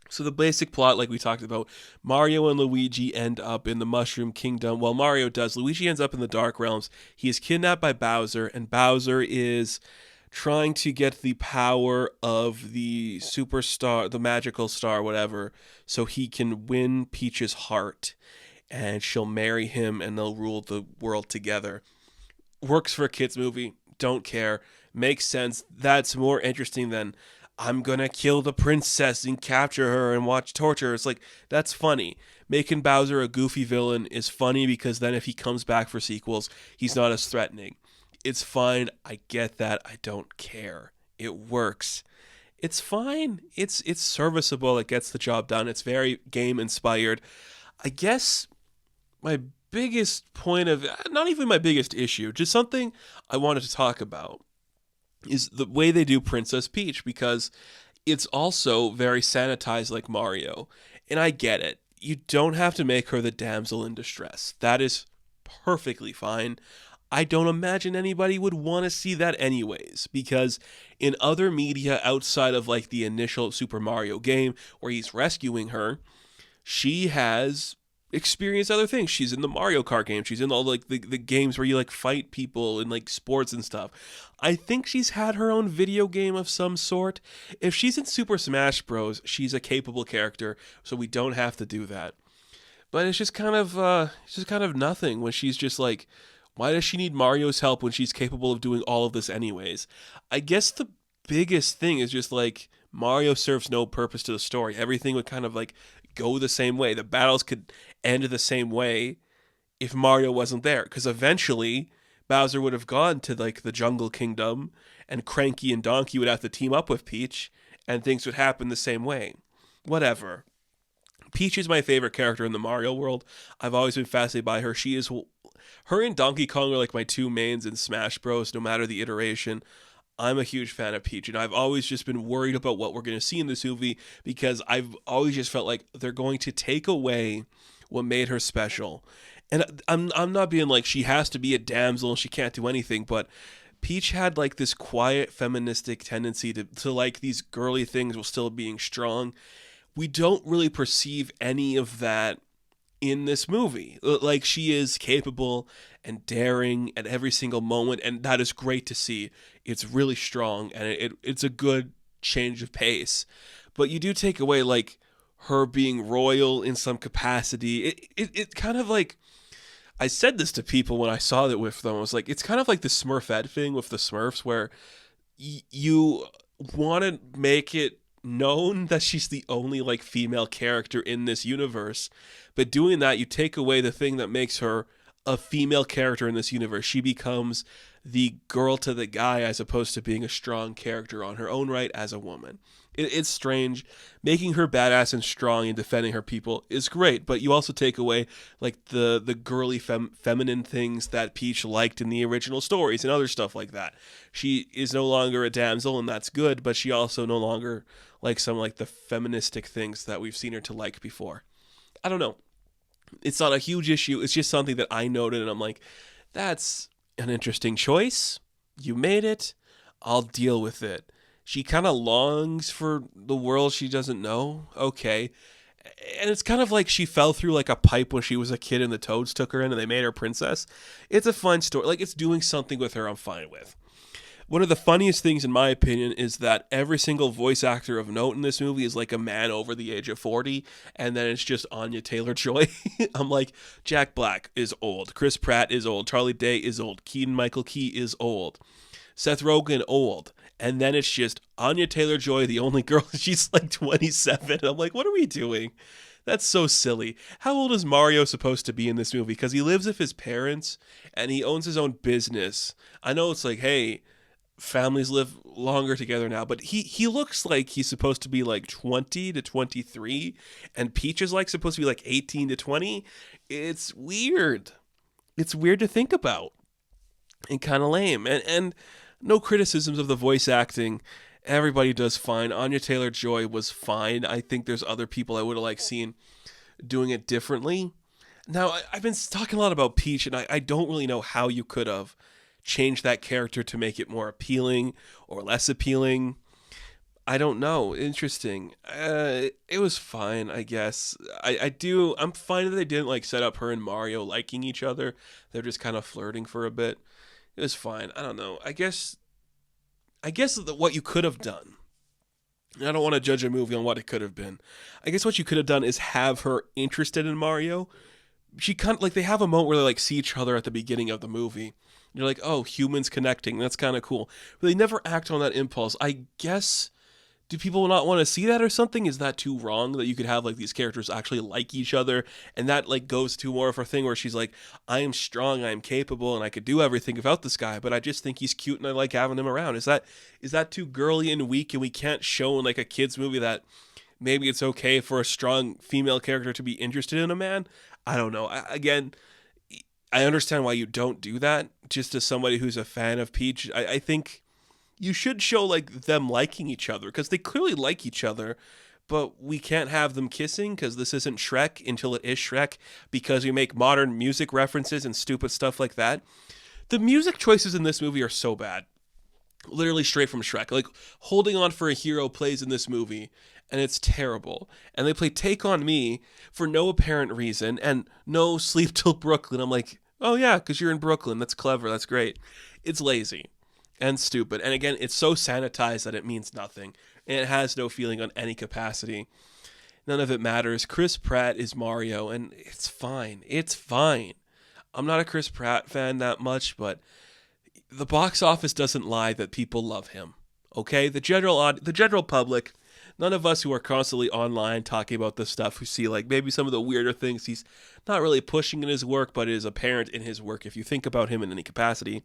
A: So the basic plot, like we talked about, Mario and Luigi end up in the Mushroom Kingdom. Well, Mario does. Luigi ends up in the Dark Realms. He is kidnapped by Bowser, and Bowser is trying to get the power of the superstar, the magical star, whatever, so he can win Peach's heart, and she'll marry him, and they'll rule the world together. Works for a kids movie. Don't care. Makes sense. That's more interesting than I'm gonna kill the princess and capture her and watch torture. It's like, that's funny. Making Bowser a goofy villain is funny, because then if he comes back for sequels, he's not as threatening. It's fine. I get that. I don't care. It works. It's fine. It's serviceable. It gets the job done. It's very game inspired. I guess my biggest point of, not even my biggest issue, just something I wanted to talk about, is the way they do Princess Peach, because it's also very sanitized like Mario. And I get it. You don't have to make her the damsel in distress. That is perfectly fine. I don't imagine anybody would want to see that anyways, because in other media outside of like the initial Super Mario game where he's rescuing her, she has experienced other things. She's in the Mario Kart game. She's in all like the games where you like fight people in like sports and stuff. I think she's had her own video game of some sort. If she's in Super Smash Bros., she's a capable character, so we don't have to do that. But it's just kind of nothing when she's just like, why does she need Mario's help when she's capable of doing all of this anyways? I guess the biggest thing is just like Mario serves no purpose to the story. Everything would kind of like go the same way. The battles could end the same way if Mario wasn't there, because eventually Bowser would have gone to like the Jungle Kingdom, and Cranky and Donkey would have to team up with Peach, and things would happen the same way. Whatever. Peach is my favorite character in the Mario world. I've always been fascinated by her. Her and Donkey Kong are like my two mains in Smash Bros. No matter the iteration. I'm a huge fan of Peach, and I've always just been worried about what we're going to see in this movie, because I've always just felt like they're going to take away what made her special. And I'm not being like she has to be a damsel and she can't do anything, but Peach had like this quiet feministic tendency to like these girly things while still being strong. We don't really perceive any of that in this movie. Like, she is capable and daring at every single moment, and that is great to see. It's really strong, and it's a good change of pace. But you do take away like her being royal in some capacity. It kind of like, I said this to people when I saw it with them. I was like, it's kind of like the Smurfette thing with the Smurfs, where you want to make it known that she's the only like female character in this universe, but doing that, you take away the thing that makes her a female character in this universe. She becomes the girl to the guy, as opposed to being a strong character on her own right as a woman. It's strange. Making her badass and strong and defending her people is great, but you also take away like the girly feminine things that Peach liked in the original stories and other stuff like that. She is no longer a damsel, and that's good, but she also no longer likes some like the feministic things that we've seen her to like before. I don't know. It's not a huge issue. It's just something that I noted, and I'm like, that's an interesting choice. You made it. I'll deal with it. She kind of longs for the world she doesn't know. Okay. And it's kind of like she fell through like a pipe when she was a kid and the Toads took her in and they made her princess. It's a fun story. Like, it's doing something with her I'm fine with. One of the funniest things, in my opinion, is that every single voice actor of note in this movie is like a man over the age of 40, and then it's just Anya Taylor-Joy. I'm like, Jack Black is old, Chris Pratt is old, Charlie Day is old, Keegan-Michael Key is old, Seth Rogen old, and then it's just Anya Taylor-Joy, the only girl. She's like 27. I'm like, what are we doing? That's so silly. How old is Mario supposed to be in this movie? Because he lives with his parents, and he owns his own business. I know it's like, hey, families live longer together now, but he looks like he's supposed to be like 20 to 23, and Peach is like supposed to be like 18 to 20. It's weird. It's weird to think about and kind of lame. And no criticisms of the voice acting. Everybody does fine. Anya Taylor-Joy was fine. I think there's other people I would have liked seeing doing it differently. Now, I've been talking a lot about Peach, and I don't really know how you could have change that character to make it more appealing or less appealing. I don't know. Interesting. It was fine, I guess. I'm fine that they didn't like set up her and Mario liking each other. They're just kind of flirting for a bit. It was fine. I don't know. I guess that what you could have done, and I don't want to judge a movie on what it could have been. I guess what you could have done is have her interested in Mario. She kind of like, they have a moment where they like see each other at the beginning of the movie. You're like, oh, humans connecting. That's kind of cool. But they never act on that impulse. I guess, do people not want to see that or something? Is that too wrong that you could have like these characters actually like each other? And that like goes to more of her thing where she's like, I am strong, I am capable, and I could do everything without this guy, but I just think he's cute and I like having him around. Is that too girly and weak, and we can't show in like a kid's movie that maybe it's okay for a strong female character to be interested in a man? I don't know. I understand why you don't do that. Just as somebody who's a fan of Peach, I think you should show like them liking each other, because they clearly like each other, but we can't have them kissing because this isn't Shrek until it is Shrek, because we make modern music references and stupid stuff like that. The music choices in this movie are so bad. Literally straight from Shrek. Like, Holding On for a Hero plays in this movie, and it's terrible. And they play Take On Me for no apparent reason, and no Sleep Till Brooklyn. I'm like, oh yeah, because you're in Brooklyn. That's clever. That's great. It's lazy and stupid. And again, it's so sanitized that it means nothing. And it has no feeling on any capacity. None of it matters. Chris Pratt is Mario, and it's fine. It's fine. I'm not a Chris Pratt fan that much, but the box office doesn't lie that people love him. Okay? The general public, none of us who are constantly online talking about this stuff, who see like maybe some of the weirder things he's not really pushing in his work, but is apparent in his work if you think about him in any capacity,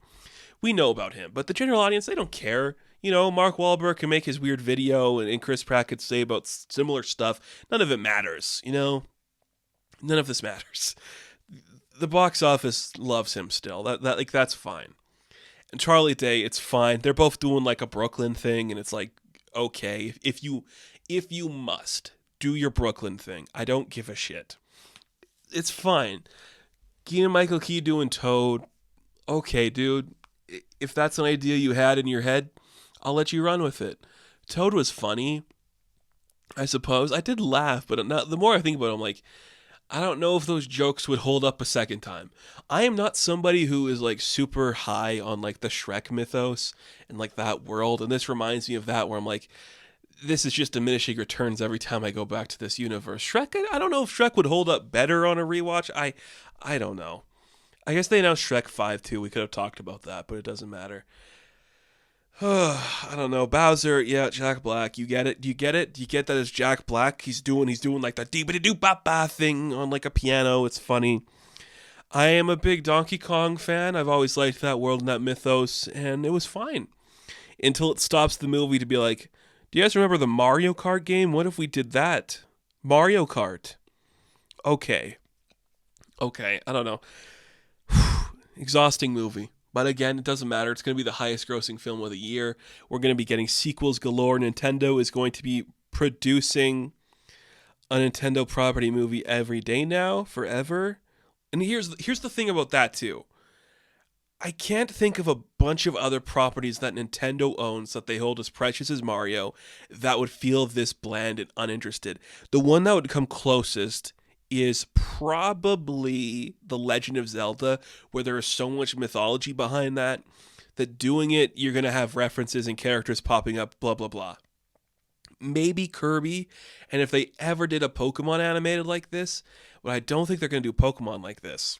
A: we know about him. But the general audience, they don't care. You know, Mark Wahlberg can make his weird video, and Chris Pratt could say about similar stuff. None of it matters, you know? None of this matters. The box office loves him still. That's fine. And Charlie Day, it's fine. They're both doing like a Brooklyn thing, and it's like, okay, if you must do your Brooklyn thing, I don't give a shit. It's fine. Keegan-Michael Key doing Toad, okay, dude. If that's an idea you had in your head, I'll let you run with it. Toad was funny, I suppose. I did laugh, but the more I think about it, I'm like, I don't know if those jokes would hold up a second time. I am not somebody who is like super high on like the Shrek mythos and like that world. And this reminds me of that, where I'm like, this is just diminishing returns every time I go back to this universe. Shrek, I don't know if Shrek would hold up better on a rewatch. I don't know. I guess they announced Shrek 5 too. We could have talked about that, but it doesn't matter. I don't know. Bowser, yeah, Jack Black. You get it? Do you get it? Do you get that it's Jack Black? He's doing like that dee-ba-dee-doo-ba-ba thing on like a piano. It's funny. I am a big Donkey Kong fan. I've always liked that world and that mythos, and it was fine. Until it stops the movie to be like, Do you guys remember the Mario Kart game? What if we did that? Mario Kart. Okay. Okay, I don't know. Exhausting movie. But again, it doesn't matter. It's going to be the highest grossing film of the year. We're going to be getting sequels galore. Nintendo is going to be producing a Nintendo property movie every day now, forever. And here's the thing about that too. I can't think of a bunch of other properties that Nintendo owns that they hold as precious as Mario that would feel this bland and uninterested. The one that would come closest is probably The Legend of Zelda, where there is so much mythology behind that doing it, you're going to have references and characters popping up, blah, blah, blah. Maybe Kirby, and if they ever did a Pokemon animated like this, but I don't think they're going to do Pokemon like this.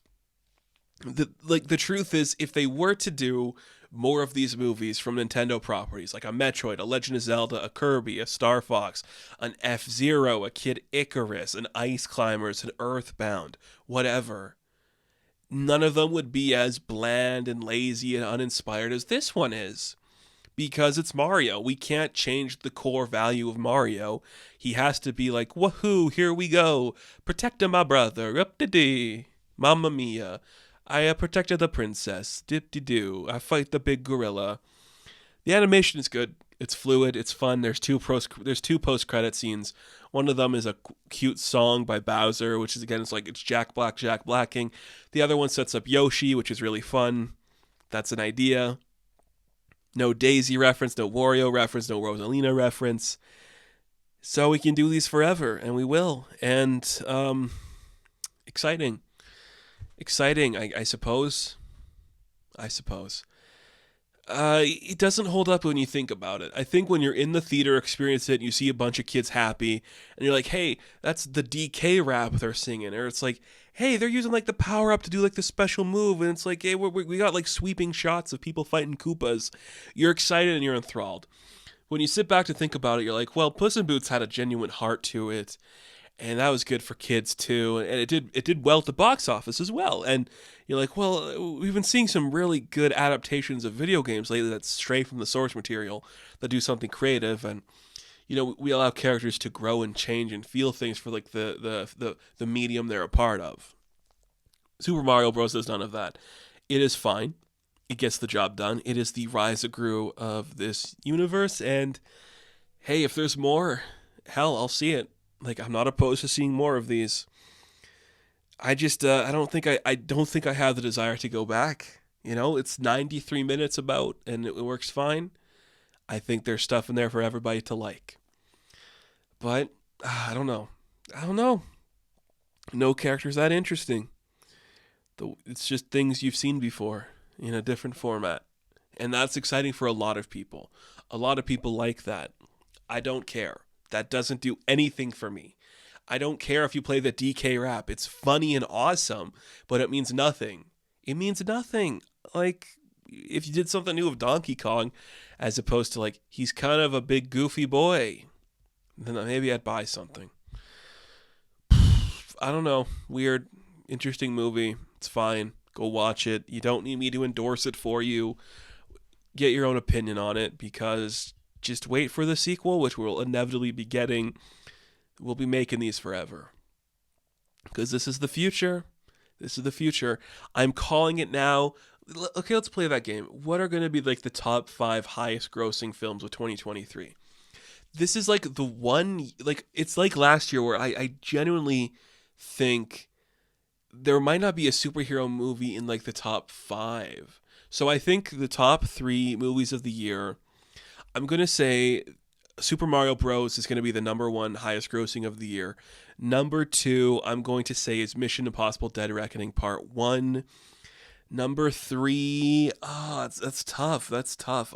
A: The truth is, if they were to do more of these movies from Nintendo properties, like a Metroid, a Legend of Zelda, a Kirby, a Star Fox, an F-Zero, a Kid Icarus, an Ice Climbers, an Earthbound, whatever, none of them would be as bland and lazy and uninspired as this one is. Because it's Mario. We can't change the core value of Mario. He has to be like, woohoo, here we go. Protecting my brother, up-de-dee. Mamma mia. I protected the princess. Dip-de-doo. I fight the big gorilla. The animation is good. It's fluid. It's fun. There's two post-credit scenes. One of them is a cute song by Bowser, which is, again, it's Jack Blacking. The other one sets up Yoshi, which is really fun. That's an idea. No Daisy reference, no Wario reference, no Rosalina reference. So we can do these forever, and we will. And exciting. Exciting, I suppose. It doesn't hold up when you think about it. I think when you're in the theater, experience it, and you see a bunch of kids happy, and you're like, hey, that's the DK rap they're singing. Or it's like, hey, they're using like the power up to do like the special move, and it's like, hey, we got like sweeping shots of people fighting Koopas. You're excited and you're enthralled. When you sit back to think about it, you're like, well, Puss in Boots had a genuine heart to it, and that was good for kids too, and it did well at the box office as well. And you're like, well, we've been seeing some really good adaptations of video games lately that stray from the source material, that do something creative, and we allow characters to grow and change and feel things for like the medium they're a part of. Super Mario Bros. Does none of that. It is fine. It gets the job done. It is the rise of Gru of this universe, and hey, if there's more, hell, I'll see it. Like, I'm not opposed to seeing more of these. I just I don't think I have the desire to go back. It's 93 minutes about, and it works fine. I think there's stuff in there for everybody to like. But I don't know. No characters that interesting. It's just things you've seen before in a different format. And that's exciting for a lot of people. A lot of people like that. I don't care. That doesn't do anything for me. I don't care if you play the DK rap. It's funny and awesome, but it means nothing. It means nothing. Like, if you did something new of Donkey Kong, as opposed to like, he's kind of a big goofy boy, then maybe I'd buy something. I don't know. Weird, interesting movie. It's fine. Go watch it. You don't need me to endorse it for you. Get your own opinion on it, because just wait for the sequel, which we'll inevitably be getting. We'll be making these forever. Because this is the future. This is the future. I'm calling it now. Okay, let's play that game. What are going to be like the top 5 highest grossing films of 2023? This is like the one, like, it's like last year where I genuinely think there might not be a superhero movie in like the top 5. So I think the top 3 movies of the year, I'm going to say Super Mario Bros. Is going to be the number 1 highest grossing of the year. Number 2, I'm going to say, is Mission Impossible Dead Reckoning Part 1. Number 3, that's tough. That's tough.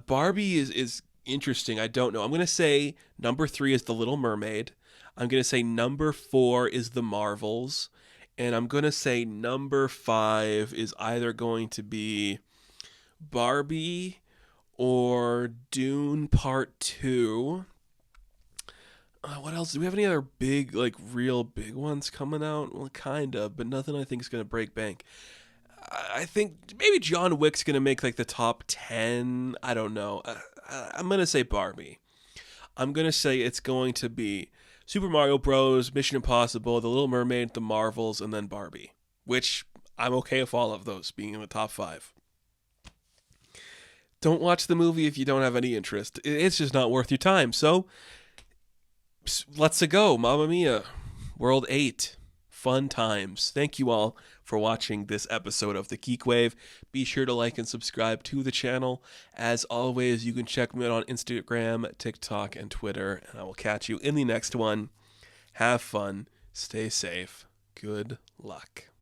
A: Barbie is interesting. I don't know. I'm going to say number 3 is The Little Mermaid. I'm going to say number 4 is The Marvels. And I'm going to say number 5 is either going to be Barbie or Dune Part 2. What else? Do we have any other big, like, real big ones coming out? Well, kind of, but nothing I think is going to break bank. I think maybe John Wick's going to make, like, the top 10. I don't know. I'm going to say Barbie. I'm going to say it's going to be Super Mario Bros., Mission Impossible, The Little Mermaid, The Marvels, and then Barbie, which I'm okay with all of those being in the top 5. Don't watch the movie if you don't have any interest. It's just not worth your time. So, let's go. Mamma Mia. World 8. Fun times. Thank you all for watching this episode of the GeekWave. Be sure to like and subscribe to the channel. As always, you can check me out on Instagram, TikTok, and Twitter, and I will catch you in the next one. Have fun. Stay safe. Good luck.